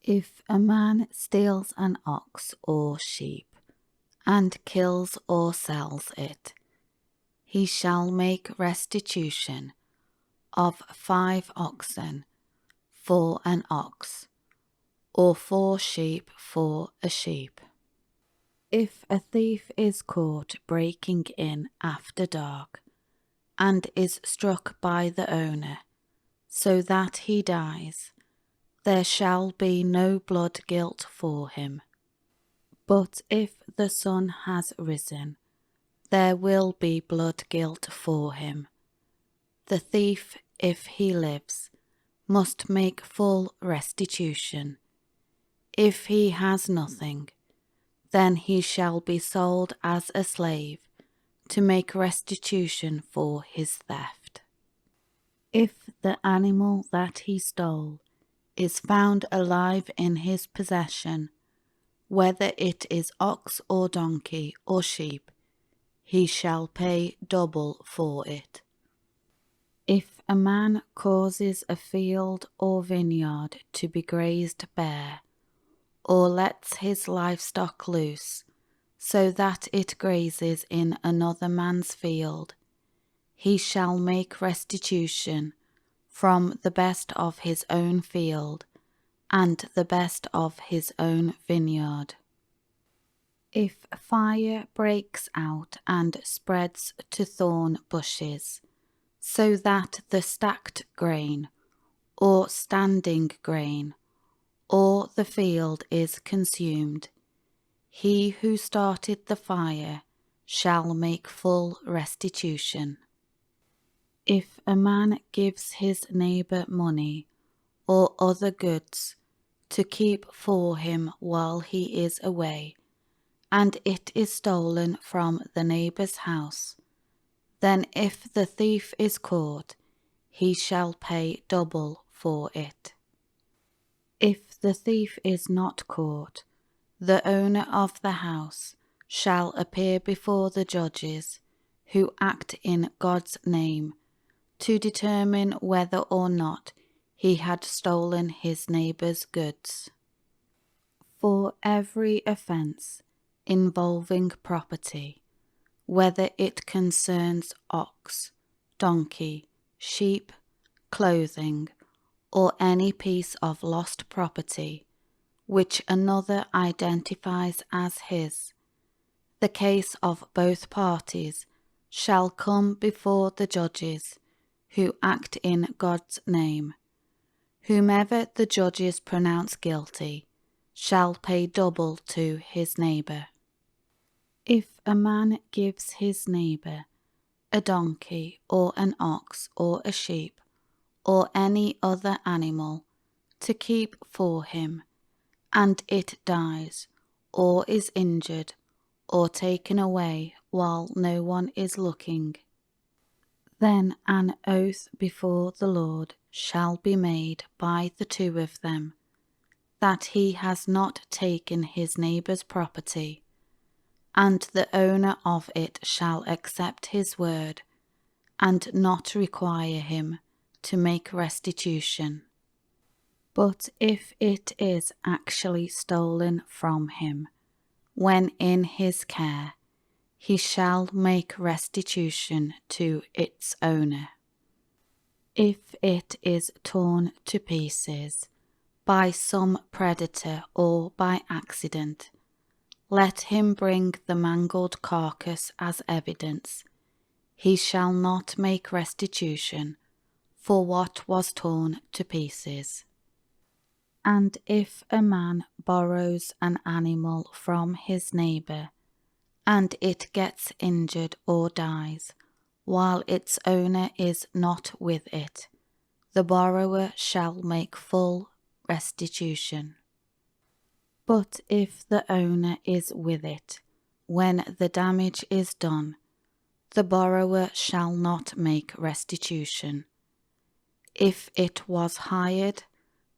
If a man steals an ox or sheep, and kills or sells it, he shall make restitution of 5 oxen for an ox, or 4 sheep for a sheep. If a thief is caught breaking in after dark, and is struck by the owner, so that he dies, there shall be no blood guilt for him. But if the sun has risen, there will be blood guilt for him. The thief, if he lives, must make full restitution. If he has nothing, then he shall be sold as a slave to make restitution for his theft. If the animal that he stole is found alive in his possession, whether it is ox or donkey or sheep, he shall pay double for it. If a man causes a field or vineyard to be grazed bare, or lets his livestock loose, so that it grazes in another man's field, he shall make restitution from the best of his own field and the best of his own vineyard. If fire breaks out and spreads to thorn bushes, so that the stacked grain, or standing grain, or the field is consumed, he who started the fire shall make full restitution. If a man gives his neighbour money or other goods to keep for him while he is away, and it is stolen from the neighbour's house, then if the thief is caught, he shall pay double for it. If the thief is not caught, the owner of the house shall appear before the judges, who act in God's name, to determine whether or not he had stolen his neighbour's goods. For every offence involving property, whether it concerns ox, donkey, sheep, clothing, or any piece of lost property which another identifies as his, the case of both parties shall come before the judges who act in God's name. Whomever the judges pronounce guilty shall pay double to his neighbour. If a man gives his neighbour a donkey or an ox or a sheep or any other animal to keep for him, and it dies, or is injured, or taken away while no one is looking, then an oath before the Lord shall be made by the 2 of them, that he has not taken his neighbour's property, and the owner of it shall accept his word, and not require him to make restitution. But if it is actually stolen from him, when in his care, he shall make restitution to its owner. If it is torn to pieces by some predator or by accident, let him bring the mangled carcass as evidence. He shall not make restitution for what was torn to pieces. And if a man borrows an animal from his neighbour, and it gets injured or dies, while its owner is not with it, the borrower shall make full restitution. But if the owner is with it, when the damage is done, the borrower shall not make restitution. If it was hired,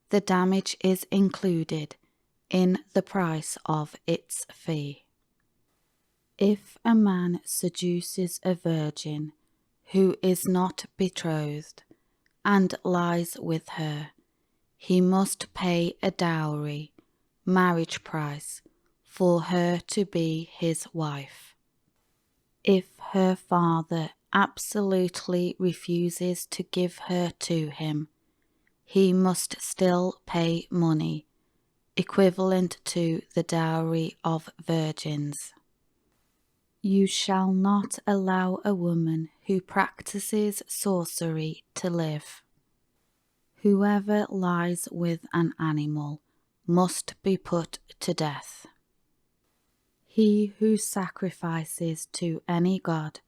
the damage is included in the price of its fee. If a man seduces a virgin who is not betrothed, and lies with her, he must pay a dowry, marriage price, for her to be his wife. If her father absolutely refuses to give her to him, he must still pay money, equivalent to the dowry of virgins. You shall not allow a woman who practices sorcery to live. Whoever lies with an animal must be put to death. He who sacrifices to any god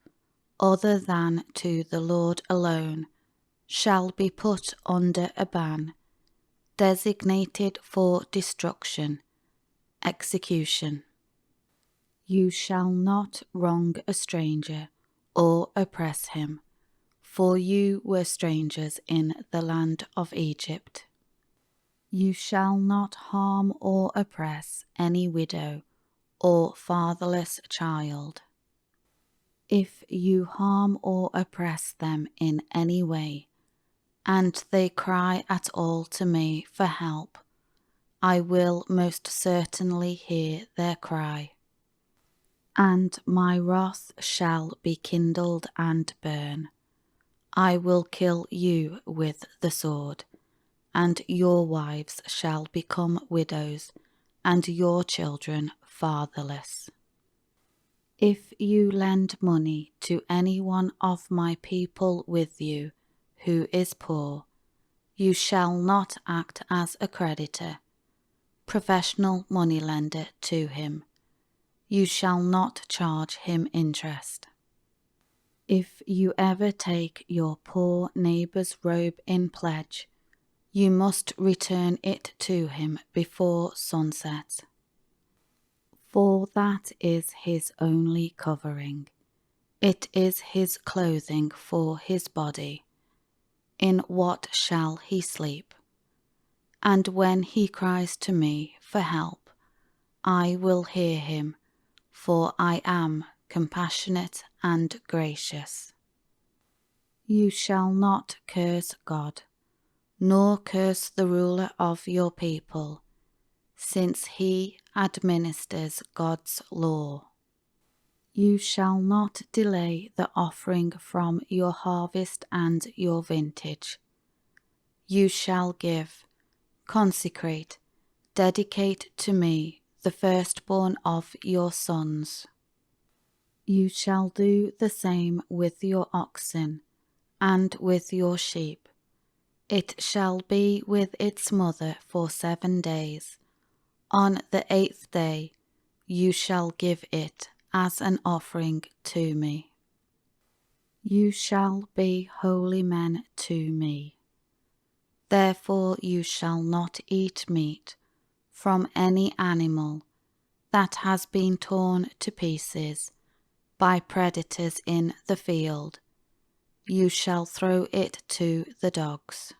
other than to the Lord alone shall be put under a ban, designated for destruction, execution. You shall not wrong a stranger or oppress him, for you were strangers in the land of Egypt. You shall not harm or oppress any widow or fatherless child. If you harm or oppress them in any way, and they cry at all to me for help, I will most certainly hear their cry. And my wrath shall be kindled and burn. I will kill you with the sword, and your wives shall become widows, and your children fatherless. If you lend money to any one of my people with you who is poor, you shall not act as a creditor, professional moneylender to him. You shall not charge him interest. If you ever take your poor neighbour's robe in pledge, you must return it to him before sunset. For that is his only covering. It is his clothing for his body. In what shall he sleep? And when he cries to me for help, I will hear him, for I am compassionate and gracious. You shall not curse God, nor curse the ruler of your people, since he administers God's law. You shall not delay the offering from your harvest and your vintage. You shall give, consecrate, dedicate to me the firstborn of your sons. You shall do the same with your oxen and with your sheep. It shall be with its mother for 7 days. On the 8th day you shall give it as an offering to me. You shall be holy men to me. Therefore you shall not eat meat from any animal that has been torn to pieces by predators in the field. You shall throw it to the dogs.